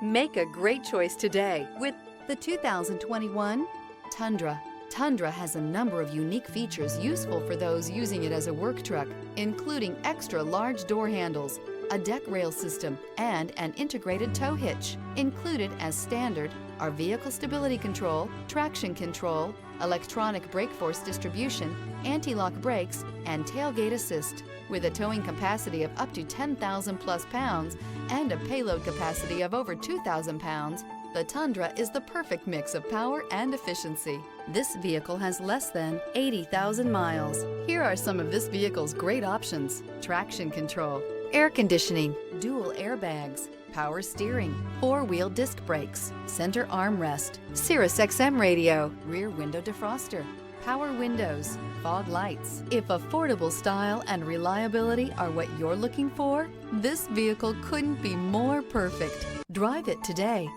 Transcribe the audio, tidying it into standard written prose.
Make a great choice today with the 2021 Tundra. Tundra has a number of unique features useful for those using it as a work truck, including extra large door handles, a deck rail system, and an integrated tow hitch. Included as standard are vehicle stability control, traction control, electronic brake force distribution, anti-lock brakes, and tailgate assist. With a towing capacity of up to 10,000 plus pounds and a payload capacity of over 2,000 pounds, the Tundra is the perfect mix of power and efficiency. This vehicle has less than 80,000 miles. Here are some of this vehicle's great options: traction control, air conditioning, dual airbags, power steering, four-wheel disc brakes, center armrest, Sirius XM radio, rear window defroster, power windows, fog lights. If affordable style and reliability are what you're looking for, this vehicle couldn't be more perfect. Drive it today.